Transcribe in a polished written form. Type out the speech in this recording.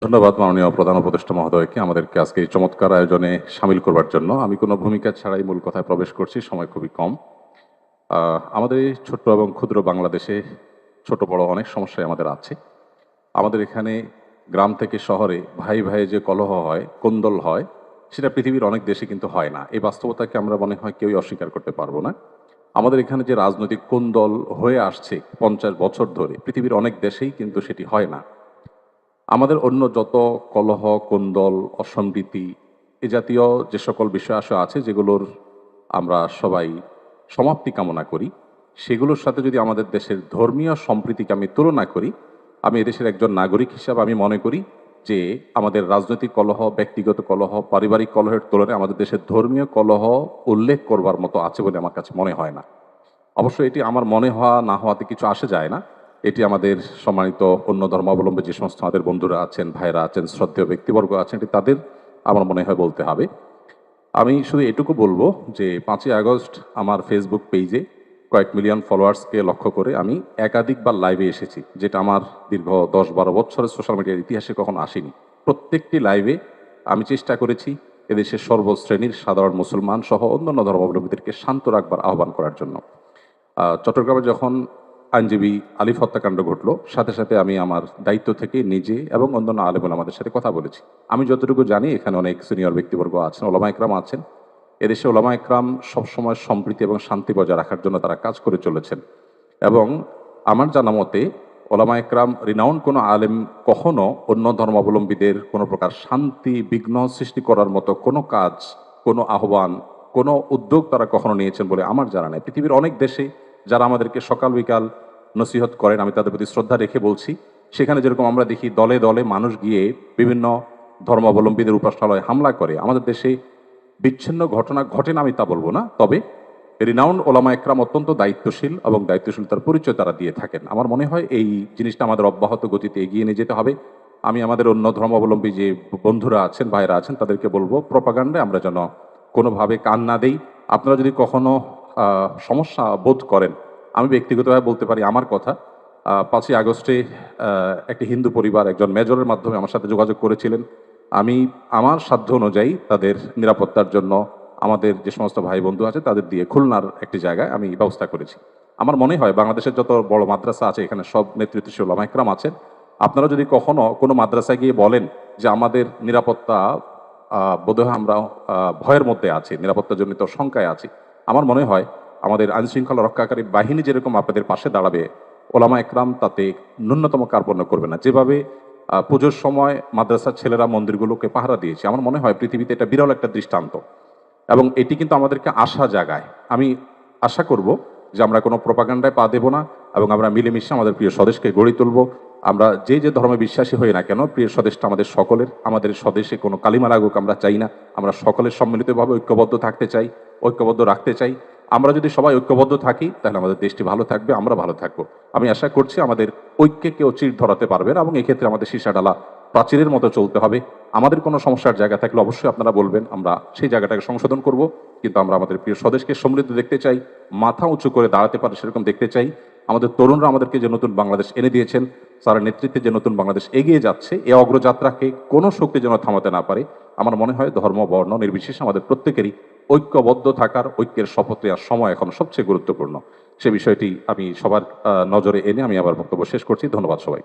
ধন্যবাদ মাননীয় প্রধান উপদেষ্টা মহোদয়কে আমাদেরকে আজকে এই চমৎকার আয়োজনে সামিল করবার জন্য। আমি কোনো ভূমিকা ছাড়াই মূল কথায় প্রবেশ করছি, সময় খুবই কম। আমাদের এই ছোট্ট এবং ক্ষুদ্র বাংলাদেশে ছোট বড় অনেক সমস্যাই আমাদের আছে। আমাদের এখানে গ্রাম থেকে শহরে ভাই ভাইয়ে যে কলহ হয়, কোন্দল হয়, সেটা পৃথিবীর অনেক দেশে কিন্তু হয় না। এই বাস্তবতাকে আমরা মনে হয় কেউই অস্বীকার করতে পারবো না। আমাদের এখানে যে রাজনৈতিক কোন্দল হয়ে আসছে ৫০ বছর ধরে, পৃথিবীর অনেক দেশেই কিন্তু সেটি হয় না। আমাদের অন্য যত কলহ, কোন্দল, অসম্প্রীতি এ জাতীয় যে সকল বিষয় আশা আছে যেগুলোর আমরা সবাই সমাপ্তি কামনা করি, সেগুলোর সাথে যদি আমাদের দেশের ধর্মীয় সম্প্রীতিকে আমি তুলনা করি, আমি এদেশের একজন নাগরিক হিসাবে আমি মনে করি যে আমাদের রাজনৈতিক কলহ, ব্যক্তিগত কলহ, পারিবারিক কলহের তুলনায় আমাদের দেশের ধর্মীয় কলহ উল্লেখ করবার মতো আছে বলে আমার কাছে মনে হয় না। অবশ্য এটি আমার মনে হওয়া না হওয়াতে কিছু আসে যায় না। এটি আমাদের সম্মানিত অন্য ধর্মাবলম্বী যে সমস্ত আমাদের বন্ধুরা আছেন, ভাইরা আছেন, শ্রদ্ধেয় ব্যক্তিবর্গ আছেন, এটি তাদের আমার মনে হয় বলতে হবে। আমি শুধু এটুকু বলবো যে ৫ই আগস্ট আমার ফেসবুক পেজে কয়েক মিলিয়ন ফলোয়ার্সকে লক্ষ্য করে আমি একাধিকবার লাইভে এসেছি, যেটা আমার দীর্ঘ ১০-১২ বছরের সোশ্যাল মিডিয়ার ইতিহাসে কখনো আসেনি। প্রত্যেকটি লাইভে আমি চেষ্টা করেছি এদেশের সর্বশ্রেণীর সাধারণ মুসলমান সহ অন্যান্য ধর্মাবলম্বীদেরকে শান্ত রাখবার আহ্বান করার জন্য। চট্টগ্রামে যখন আইনজীবী আলিফ হত্যাকাণ্ড ঘটলো, সাথে সাথে আমি আমার দায়িত্ব থেকে নিজে এবং অন্যান্য আলেম ওলামাদের সাথে কথা বলেছি। আমি যতটুকু জানি এখানে অনেক সিনিয়র ব্যক্তিবর্গ আছেন, ওলামা একরাম আছেন। এদেশে ওলামা একরাম সবসময় সম্প্রীতি এবং শান্তি বজায় রাখার জন্য তারা কাজ করে চলেছেন। এবং আমার জানা মতে ওলামা একরাম রিনাউন্ড কোনো আলেম কখনো অন্য ধর্মাবলম্বীদের কোনো প্রকার শান্তি বিঘ্ন সৃষ্টি করার মতো কোনো কাজ, কোনো আহ্বান, কোনো উদ্যোগ তারা কখনো নিয়েছেন বলে আমার জানা নেই। পৃথিবীর অনেক দেশে যারা আমাদেরকে সকাল বিকাল নসিহত করেন, আমি তাদের প্রতি শ্রদ্ধা রেখে বলছি, সেখানে যেরকম আমরা দেখি দলে দলে মানুষ গিয়ে বিভিন্ন ধর্মাবলম্বীদের উপাসনালয়ে হামলা করে, আমাদের দেশে বিচ্ছিন্ন ঘটনা ঘটে না আমি তা বলবো না, তবে রিনাউন্ড ওলামা একরাম অত্যন্ত দায়িত্বশীল এবং দায়িত্বশীলতার পরিচয় তারা দিয়ে থাকেন। আমার মনে হয় এই জিনিসটা আমাদের অব্যাহত গতিতে এগিয়ে নিয়ে যেতে হবে। আমি আমাদের অন্য ধর্মাবলম্বী যে বন্ধুরা আছেন, ভাইরা আছেন, তাদেরকে বলবো প্রপাগান্ডায় আমরা যেন কোনোভাবে কান না দেই। আপনারা যদি কখনো সমস্যা বোধ করেন, আমি ব্যক্তিগতভাবে বলতে পারি আমার কথা। ৫ই আগস্টে একটি হিন্দু পরিবার একজন মেজরের মাধ্যমে আমার সাথে যোগাযোগ করেছিলেন। আমি আমার সাধ্য অনুযায়ী তাদের নিরাপত্তার জন্য আমাদের যে সমস্ত ভাই বন্ধু আছে তাদের দিয়ে খুলনার একটি জায়গায় আমি ব্যবস্থা করেছি। আমার মনে হয় বাংলাদেশের যত বড় মাদ্রাসা আছে এখানে সব নেতৃত্বশীল ওলামা একরাম আছেন। আপনারা যদি কখনো কোনো মাদ্রাসায় গিয়ে বলেন যে আমাদের নিরাপত্তা বোধহয় আমরা ভয়ের মধ্যে আছি, নিরাপত্তাজনিত শঙ্কায় আছি, আমার মনে হয় আমাদের আইনশৃঙ্খলা রক্ষাকারী বাহিনী যেরকম আপনাদের পাশে দাঁড়াবে, ওলামা একরাম তাতে ন্যূনতম কার্পণ্য করবে না। যেভাবে পুজোর সময় মাদ্রাসার ছেলেরা মন্দিরগুলোকে পাহারা দিয়েছে, আমার মনে হয় পৃথিবীতে এটা বিরল একটা দৃষ্টান্ত এবং এটি কিন্তু আমাদেরকে আশা জাগায়। আমি আশা করব যে আমরা কোনো প্রপাগান্ডায় পা দেব না এবং আমরা মিলেমিশে আমাদের প্রিয় স্বদেশকে গড়ে তুলব। আমরা যে যে ধর্মে বিশ্বাসী হই না কেন, প্রিয় স্বদেশটা আমাদের সকলের। আমাদের স্বদেশে কোনো কালিমা লাগুক আমরা চাই না। আমরা সকলের সম্মিলিতভাবে ঐক্যবদ্ধ থাকতে চাই, ঐক্যবদ্ধ রাখতে চাই। আমরা যদি সবাই ঐক্যবদ্ধ থাকি তাহলে আমাদের দেশটি ভালো থাকবে, আমরা ভালো থাকবো। আমি আশা করছি আমাদের ঐক্যে কেউ চির ধরাতে পারবে না এবং এক্ষেত্রে আমাদের সীসাডালা প্রাচীরের মতো চলতে হবে। আমাদের কোনো সমস্যার জায়গা থাকলে অবশ্যই আপনারা বলবেন, আমরা সেই জায়গাটাকে সংশোধন করব। কিন্তু আমরা আমাদের প্রিয় স্বদেশকে সমৃদ্ধ দেখতে চাই, মাথা উঁচু করে দাঁড়াতে পারে সেরকম দেখতে চাই। আমাদের তরুণরা আমাদেরকে যে নতুন বাংলাদেশ এনে দিয়েছেন, তার নেতৃত্বে যে নতুন বাংলাদেশ এগিয়ে যাচ্ছে, এই অগ্রযাত্রাকে কোনো শক্তি যেন থামাতে না পারে। আমার মনে হয় ধর্ম বর্ণ নির্বিশেষে আমাদের প্রত্যেকেরই ঐক্যবদ্ধ থাকার, ঐক্যের শপথ নেওয়ার সময় এখন সবচেয়ে গুরুত্বপূর্ণ। সে বিষয়টি আমি সবার নজরে এনে আমি আবার বক্তব্য শেষ করছি। ধন্যবাদ সবাই।